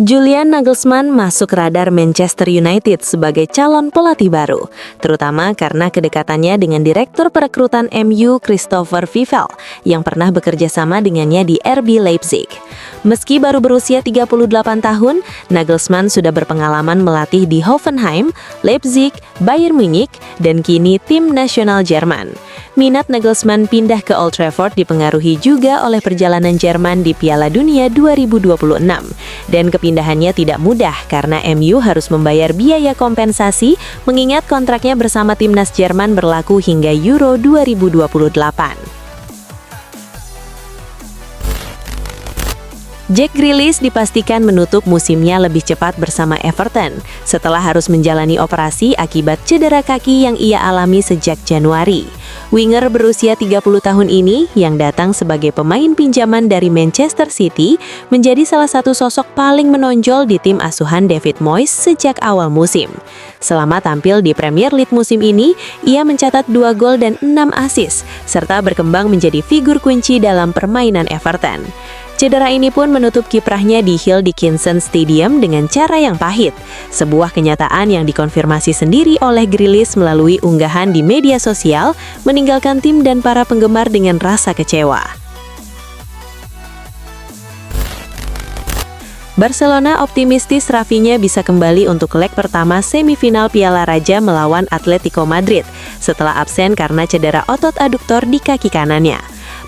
Julian Nagelsmann masuk radar Manchester United sebagai calon pelatih baru, terutama karena kedekatannya dengan Direktur Perekrutan MU Christopher Vivell yang pernah bekerja sama dengannya di RB Leipzig. Meski baru berusia 38 tahun, Nagelsmann sudah berpengalaman melatih di Hoffenheim, Leipzig, Bayern Munich, dan kini tim nasional Jerman. Minat Nagelsmann pindah ke Old Trafford dipengaruhi juga oleh perjalanan Jerman di Piala Dunia 2026. Dan kepindahannya tidak mudah karena MU harus membayar biaya kompensasi mengingat kontraknya bersama timnas Jerman berlaku hingga Euro 2028. Jack Grealish dipastikan menutup musimnya lebih cepat bersama Everton setelah harus menjalani operasi akibat cedera kaki yang ia alami sejak Januari. Winger berusia 30 tahun ini yang datang sebagai pemain pinjaman dari Manchester City menjadi salah satu sosok paling menonjol di tim asuhan David Moyes sejak awal musim. Selama tampil di Premier League musim ini, ia mencatat 2 gol dan 6 assist serta berkembang menjadi figur kunci dalam permainan Everton. Cedera ini pun menutup kiprahnya di Hill Dickinson Stadium dengan cara yang pahit, sebuah kenyataan yang dikonfirmasi sendiri oleh Grealish melalui unggahan di media sosial, meninggalkan tim dan para penggemar dengan rasa kecewa. Barcelona optimistis Rafinha bisa kembali untuk leg pertama semifinal Piala Raja melawan Atletico Madrid setelah absen karena cedera otot aduktor di kaki kanannya.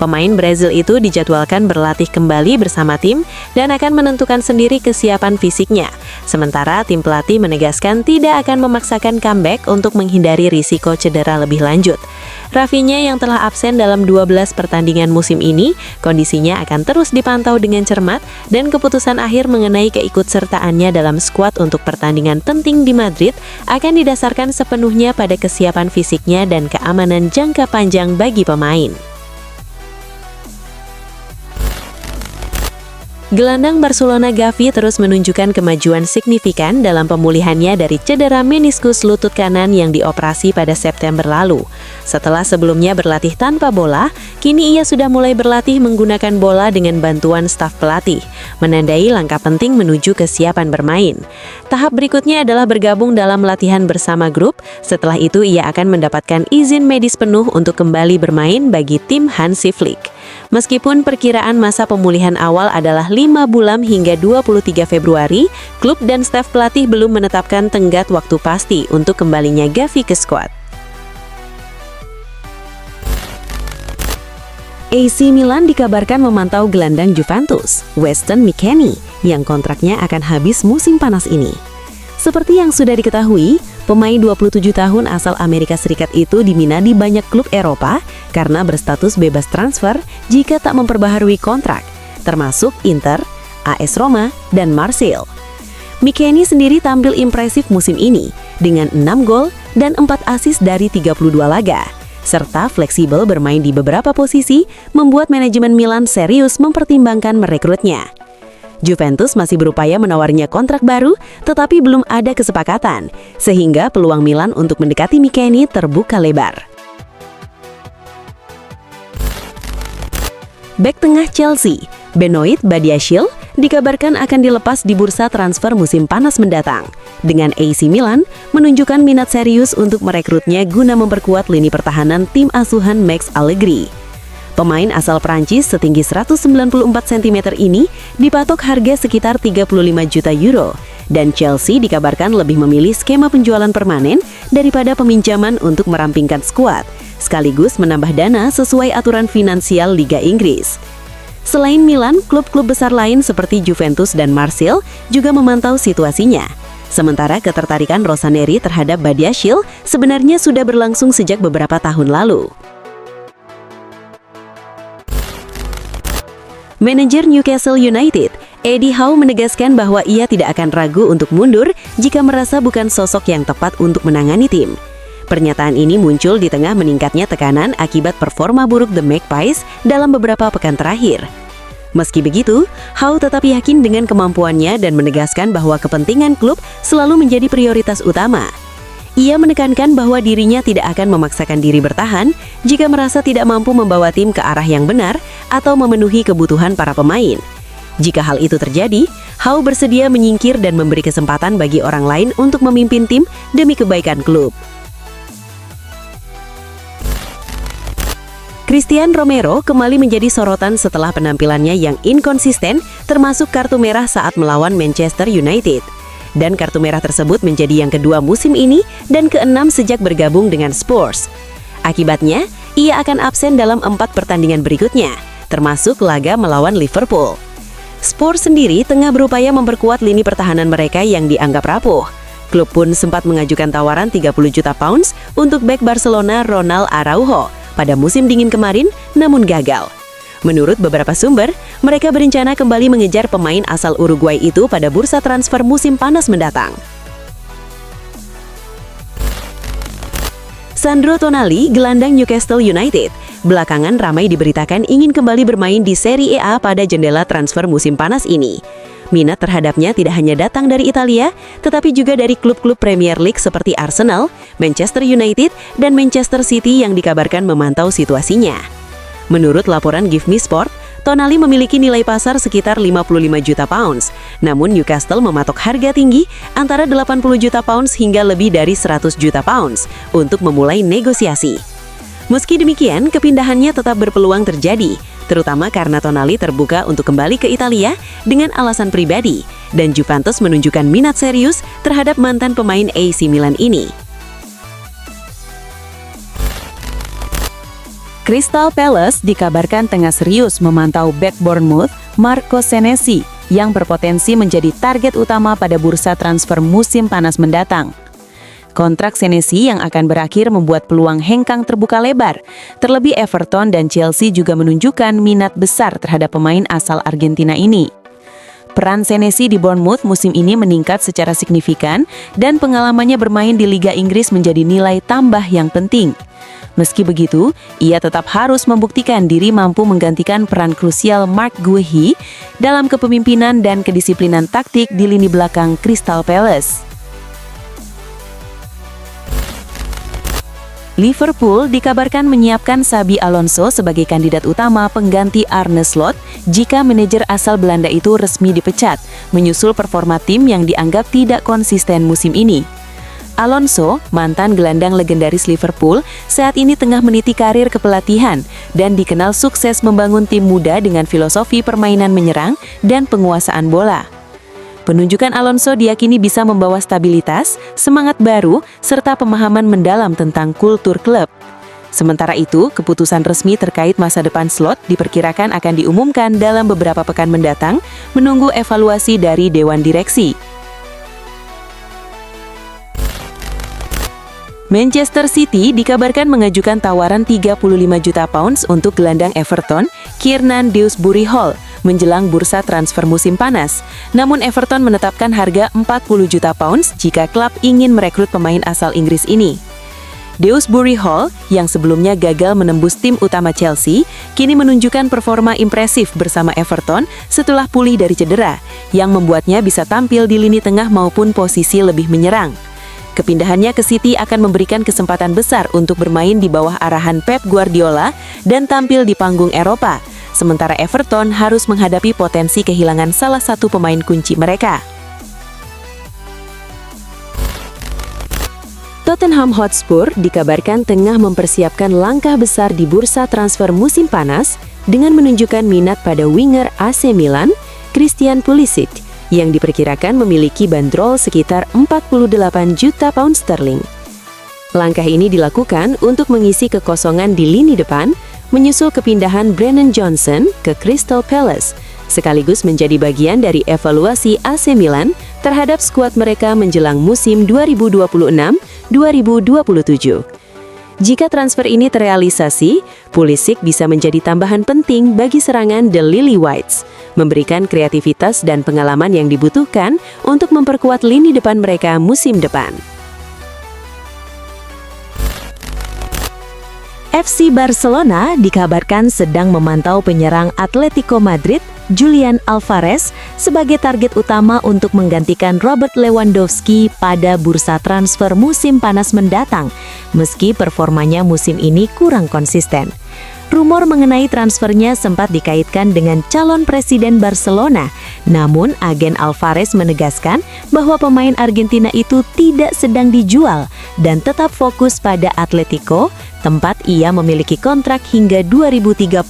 Pemain Brazil itu dijadwalkan berlatih kembali bersama tim dan akan menentukan sendiri kesiapan fisiknya. Sementara tim pelatih menegaskan tidak akan memaksakan comeback untuk menghindari risiko cedera lebih lanjut. Rafinha yang telah absen dalam 12 pertandingan musim ini, kondisinya akan terus dipantau dengan cermat dan keputusan akhir mengenai keikutsertaannya dalam skuad untuk pertandingan penting di Madrid akan didasarkan sepenuhnya pada kesiapan fisiknya dan keamanan jangka panjang bagi pemain. Gelandang Barcelona Gavi terus menunjukkan kemajuan signifikan dalam pemulihannya dari cedera meniskus lutut kanan yang dioperasi pada September lalu. Setelah sebelumnya berlatih tanpa bola, kini ia sudah mulai berlatih menggunakan bola dengan bantuan staf pelatih, menandai langkah penting menuju kesiapan bermain. Tahap berikutnya adalah bergabung dalam latihan bersama grup, setelah itu ia akan mendapatkan izin medis penuh untuk kembali bermain bagi tim Hansi Flick. Meskipun perkiraan masa pemulihan awal adalah 5 bulan hingga 23 Februari, klub dan staf pelatih belum menetapkan tenggat waktu pasti untuk kembalinya Gavi ke skuad. AC Milan dikabarkan memantau gelandang Juventus, Weston McKennie, yang kontraknya akan habis musim panas ini. Seperti yang sudah diketahui, pemain 27 tahun asal Amerika Serikat itu diminati banyak klub Eropa karena berstatus bebas transfer jika tak memperbaharui kontrak, termasuk Inter, AS Roma, dan Marseille. McKennie sendiri tampil impresif musim ini dengan 6 gol dan 4 assist dari 32 laga, serta fleksibel bermain di beberapa posisi membuat manajemen Milan serius mempertimbangkan merekrutnya. Juventus masih berupaya menawarnya kontrak baru, tetapi belum ada kesepakatan, sehingga peluang Milan untuk mendekati McKennie terbuka lebar. Bek tengah Chelsea, Benoit Badiashile, dikabarkan akan dilepas di bursa transfer musim panas mendatang, dengan AC Milan menunjukkan minat serius untuk merekrutnya guna memperkuat lini pertahanan tim asuhan Max Allegri. Pemain asal Prancis setinggi 194 cm ini dipatok harga sekitar 35 juta euro, dan Chelsea dikabarkan lebih memilih skema penjualan permanen daripada peminjaman untuk merampingkan skuad, sekaligus menambah dana sesuai aturan finansial Liga Inggris. Selain Milan, klub-klub besar lain seperti Juventus dan Marseille juga memantau situasinya. Sementara ketertarikan Rossoneri terhadap Badiashile sebenarnya sudah berlangsung sejak beberapa tahun lalu. Manajer Newcastle United, Eddie Howe menegaskan bahwa ia tidak akan ragu untuk mundur jika merasa bukan sosok yang tepat untuk menangani tim. Pernyataan ini muncul di tengah meningkatnya tekanan akibat performa buruk The Magpies dalam beberapa pekan terakhir. Meski begitu, Howe tetap yakin dengan kemampuannya dan menegaskan bahwa kepentingan klub selalu menjadi prioritas utama. Ia menekankan bahwa dirinya tidak akan memaksakan diri bertahan jika merasa tidak mampu membawa tim ke arah yang benar atau memenuhi kebutuhan para pemain. Jika hal itu terjadi, Hau bersedia menyingkir dan memberi kesempatan bagi orang lain untuk memimpin tim demi kebaikan klub. Christian Romero kembali menjadi sorotan setelah penampilannya yang inkonsisten, termasuk kartu merah saat melawan Manchester United. Dan kartu merah tersebut menjadi yang kedua musim ini dan keenam sejak bergabung dengan Spurs. Akibatnya, ia akan absen dalam 4 pertandingan berikutnya, termasuk laga melawan Liverpool. Spurs sendiri tengah berupaya memperkuat lini pertahanan mereka yang dianggap rapuh. Klub pun sempat mengajukan tawaran 30 juta pounds untuk bek Barcelona Ronald Araujo pada musim dingin kemarin, namun gagal. Menurut beberapa sumber, mereka berencana kembali mengejar pemain asal Uruguay itu pada bursa transfer musim panas mendatang. Sandro Tonali, gelandang Newcastle United, belakangan ramai diberitakan ingin kembali bermain di Serie A pada jendela transfer musim panas ini. Minat terhadapnya tidak hanya datang dari Italia, tetapi juga dari klub-klub Premier League seperti Arsenal, Manchester United, dan Manchester City yang dikabarkan memantau situasinya. Menurut laporan Give Me Sport, Tonali memiliki nilai pasar sekitar 55 juta pounds, namun Newcastle mematok harga tinggi antara 80 juta pounds hingga lebih dari 100 juta pounds untuk memulai negosiasi. Meski demikian, kepindahannya tetap berpeluang terjadi, terutama karena Tonali terbuka untuk kembali ke Italia dengan alasan pribadi, dan Juventus menunjukkan minat serius terhadap mantan pemain AC Milan ini. Crystal Palace dikabarkan tengah serius memantau bek Bournemouth, Marco Senesi, yang berpotensi menjadi target utama pada bursa transfer musim panas mendatang. Kontrak Senesi yang akan berakhir membuat peluang hengkang terbuka lebar. Terlebih Everton dan Chelsea juga menunjukkan minat besar terhadap pemain asal Argentina ini. Peran Senesi di Bournemouth musim ini meningkat secara signifikan dan pengalamannya bermain di Liga Inggris menjadi nilai tambah yang penting. Meski begitu, ia tetap harus membuktikan diri mampu menggantikan peran krusial Mark Guehi dalam kepemimpinan dan kedisiplinan taktik di lini belakang Crystal Palace. Liverpool dikabarkan menyiapkan Xabi Alonso sebagai kandidat utama pengganti Arne Slot jika manajer asal Belanda itu resmi dipecat, menyusul performa tim yang dianggap tidak konsisten musim ini. Alonso, mantan gelandang legendaris Liverpool, saat ini tengah meniti karir kepelatihan dan dikenal sukses membangun tim muda dengan filosofi permainan menyerang dan penguasaan bola. Penunjukan Alonso diyakini bisa membawa stabilitas, semangat baru, serta pemahaman mendalam tentang kultur klub. Sementara itu, keputusan resmi terkait masa depan Slot diperkirakan akan diumumkan dalam beberapa pekan mendatang, menunggu evaluasi dari Dewan Direksi. Manchester City dikabarkan mengajukan tawaran 35 juta pounds untuk gelandang Everton, Kiernan Dewsbury Hall, menjelang bursa transfer musim panas. Namun Everton menetapkan harga 40 juta pounds jika klub ingin merekrut pemain asal Inggris ini. Dewsbury Hall, yang sebelumnya gagal menembus tim utama Chelsea, kini menunjukkan performa impresif bersama Everton setelah pulih dari cedera, yang membuatnya bisa tampil di lini tengah maupun posisi lebih menyerang. Kepindahannya ke City akan memberikan kesempatan besar untuk bermain di bawah arahan Pep Guardiola dan tampil di panggung Eropa, sementara Everton harus menghadapi potensi kehilangan salah satu pemain kunci mereka. Tottenham Hotspur dikabarkan tengah mempersiapkan langkah besar di bursa transfer musim panas dengan menunjukkan minat pada winger AC Milan, Christian Pulisic, yang diperkirakan memiliki bandrol sekitar 48 juta pound sterling. Langkah ini dilakukan untuk mengisi kekosongan di lini depan, menyusul kepindahan Brennan Johnson ke Crystal Palace, sekaligus menjadi bagian dari evaluasi AC Milan terhadap skuad mereka menjelang musim 2026-2027. Jika transfer ini terrealisasi, Pulisic bisa menjadi tambahan penting bagi serangan The Lily Whites, memberikan kreativitas dan pengalaman yang dibutuhkan untuk memperkuat lini depan mereka musim depan. FC Barcelona dikabarkan sedang memantau penyerang Atletico Madrid, Julian Alvarez, sebagai target utama untuk menggantikan Robert Lewandowski pada bursa transfer musim panas mendatang, meski performanya musim ini kurang konsisten. Rumor mengenai transfernya sempat dikaitkan dengan calon presiden Barcelona. Namun, agen Alvarez menegaskan bahwa pemain Argentina itu tidak sedang dijual dan tetap fokus pada Atletico, tempat ia memiliki kontrak hingga 2030.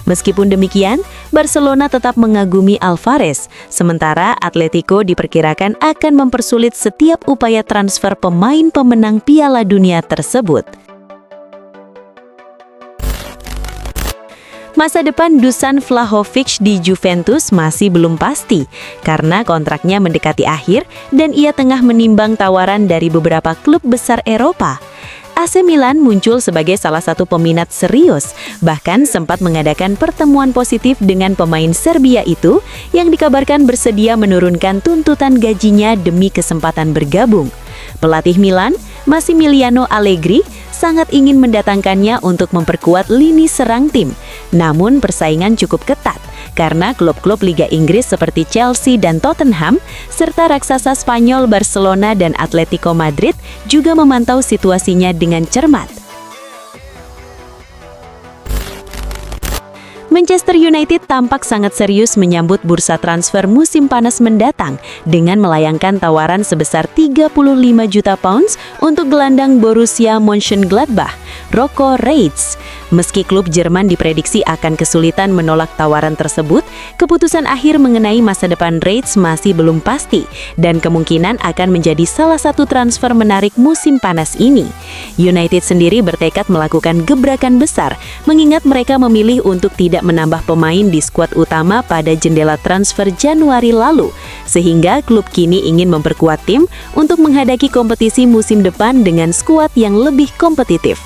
Meskipun demikian, Barcelona tetap mengagumi Alvarez, sementara Atletico diperkirakan akan mempersulit setiap upaya transfer pemain pemenang Piala Dunia tersebut. Masa depan Dusan Vlahovic di Juventus masih belum pasti karena kontraknya mendekati akhir dan ia tengah menimbang tawaran dari beberapa klub besar Eropa. AC Milan muncul sebagai salah satu peminat serius, bahkan sempat mengadakan pertemuan positif dengan pemain Serbia itu yang dikabarkan bersedia menurunkan tuntutan gajinya demi kesempatan bergabung. Pelatih Milan, Massimiliano Allegri, sangat ingin mendatangkannya untuk memperkuat lini serang tim. Namun persaingan cukup ketat karena klub-klub Liga Inggris seperti Chelsea dan Tottenham serta raksasa Spanyol Barcelona dan Atletico Madrid juga memantau situasinya dengan cermat. Manchester United tampak sangat serius menyambut bursa transfer musim panas mendatang dengan melayangkan tawaran sebesar 35 juta pounds untuk gelandang Borussia Mönchengladbach, Rocco Reitz. Meski klub Jerman diprediksi akan kesulitan menolak tawaran tersebut, keputusan akhir mengenai masa depan Reitz masih belum pasti dan kemungkinan akan menjadi salah satu transfer menarik musim panas ini. United sendiri bertekad melakukan gebrakan besar, mengingat mereka memilih untuk tidak menambah pemain di skuad utama pada jendela transfer Januari lalu, sehingga klub kini ingin memperkuat tim untuk menghadapi kompetisi musim depan dengan skuad yang lebih kompetitif.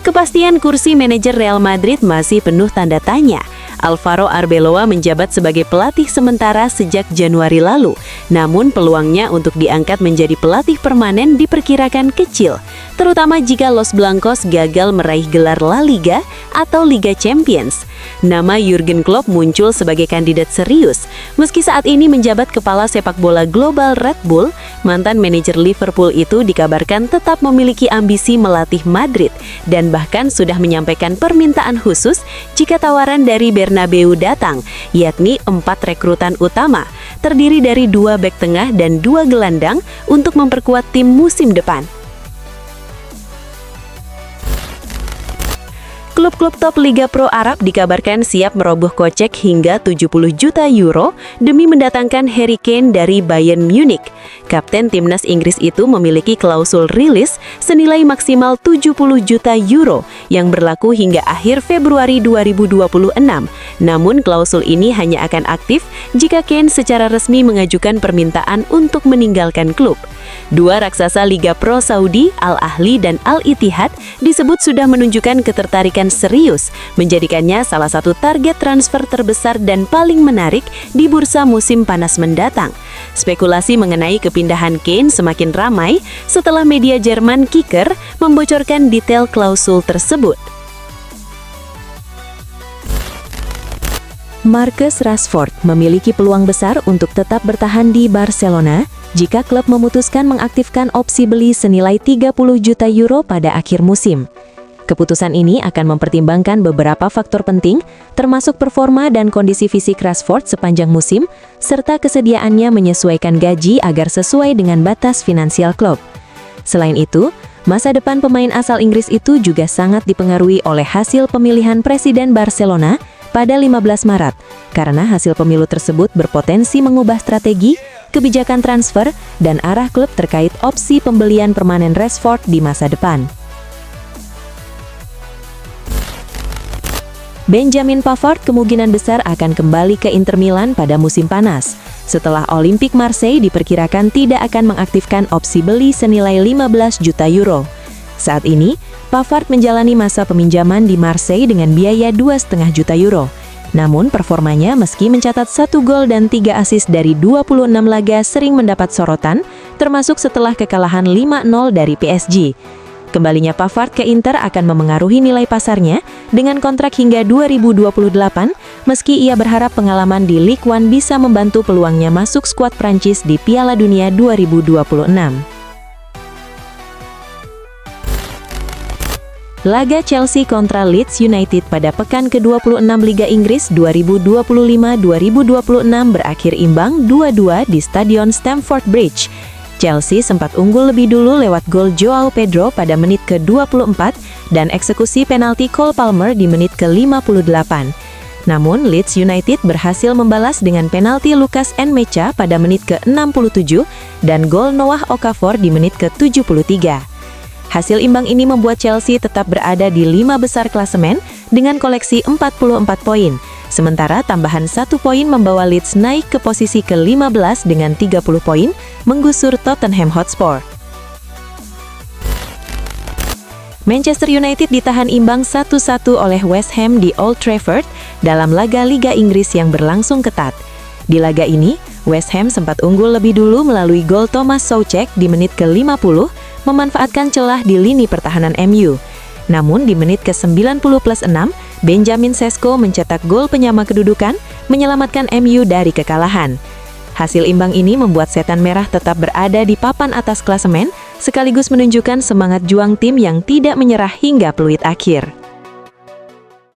Kepastian kursi manajer Real Madrid masih penuh tanda tanya. Alvaro Arbeloa menjabat sebagai pelatih sementara sejak Januari lalu, namun peluangnya untuk diangkat menjadi pelatih permanen diperkirakan kecil, terutama jika Los Blancos gagal meraih gelar La Liga atau Liga Champions. Nama Jurgen Klopp muncul sebagai kandidat serius. Meski saat ini menjabat kepala sepak bola global Red Bull, mantan manajer Liverpool itu dikabarkan tetap memiliki ambisi melatih Madrid dan bahkan sudah menyampaikan permintaan khusus jika tawaran dari Bernabeu datang, yakni 4 rekrutan utama, terdiri dari 2 bek tengah dan 2 gelandang untuk memperkuat tim musim depan. Klub-klub top Liga Pro Arab dikabarkan siap merogoh kocek hingga 70 juta euro demi mendatangkan Harry Kane dari Bayern Munich. Kapten timnas Inggris itu memiliki klausul rilis senilai maksimal 70 juta euro yang berlaku hingga akhir Februari 2026. Namun klausul ini hanya akan aktif jika Kane secara resmi mengajukan permintaan untuk meninggalkan klub. 2 raksasa Liga Pro Saudi, Al Ahly dan Al Ittihad disebut sudah menunjukkan ketertarikan serius, menjadikannya salah satu target transfer terbesar dan paling menarik di bursa musim panas mendatang. Spekulasi mengenai kepindahan Kane semakin ramai setelah media Jerman Kicker membocorkan detail klausul tersebut. Marcus Rashford memiliki peluang besar untuk tetap bertahan di Barcelona jika klub memutuskan mengaktifkan opsi beli senilai 30 juta euro pada akhir musim. Keputusan ini akan mempertimbangkan beberapa faktor penting, termasuk performa dan kondisi fisik Rashford sepanjang musim, serta kesediaannya menyesuaikan gaji agar sesuai dengan batas finansial klub. Selain itu, masa depan pemain asal Inggris itu juga sangat dipengaruhi oleh hasil pemilihan Presiden Barcelona pada 15 Maret, karena hasil pemilu tersebut berpotensi mengubah strategi, kebijakan transfer, dan arah klub terkait opsi pembelian permanen Rashford di masa depan. Benjamin Pavard kemungkinan besar akan kembali ke Inter Milan pada musim panas, setelah Olympique Marseille diperkirakan tidak akan mengaktifkan opsi beli senilai 15 juta euro. Saat ini, Pavard menjalani masa peminjaman di Marseille dengan biaya 2,5 juta euro. Namun performanya meski mencatat 1 gol dan 3 assist dari 26 laga sering mendapat sorotan, termasuk setelah kekalahan 5-0 dari PSG. Kembalinya Pavard ke Inter akan memengaruhi nilai pasarnya dengan kontrak hingga 2028, meski ia berharap pengalaman di Ligue 1 bisa membantu peluangnya masuk skuad Prancis di Piala Dunia 2026. Laga Chelsea kontra Leeds United pada pekan ke-26 Liga Inggris 2025-2026 berakhir imbang 2-2 di Stadion Stamford Bridge. Chelsea sempat unggul lebih dulu lewat gol Joao Pedro pada menit ke-24 dan eksekusi penalti Cole Palmer di menit ke-58. Namun, Leeds United berhasil membalas dengan penalti Lucas Nmecha pada menit ke-67 dan gol Noah Okafor di menit ke-73. Hasil imbang ini membuat Chelsea tetap berada di 5 besar klasemen dengan koleksi 44 poin. Sementara tambahan 1 poin membawa Leeds naik ke posisi ke-15 dengan 30 poin, menggusur Tottenham Hotspur. Manchester United ditahan imbang 1-1 oleh West Ham di Old Trafford dalam laga Liga Inggris yang berlangsung ketat. Di laga ini, West Ham sempat unggul lebih dulu melalui gol Thomas Soucek di menit ke-50, memanfaatkan celah di lini pertahanan MU. Namun di menit ke-90+6, Benjamin Sesko mencetak gol penyama kedudukan, menyelamatkan MU dari kekalahan. Hasil imbang ini membuat Setan Merah tetap berada di papan atas klasemen, sekaligus menunjukkan semangat juang tim yang tidak menyerah hingga peluit akhir.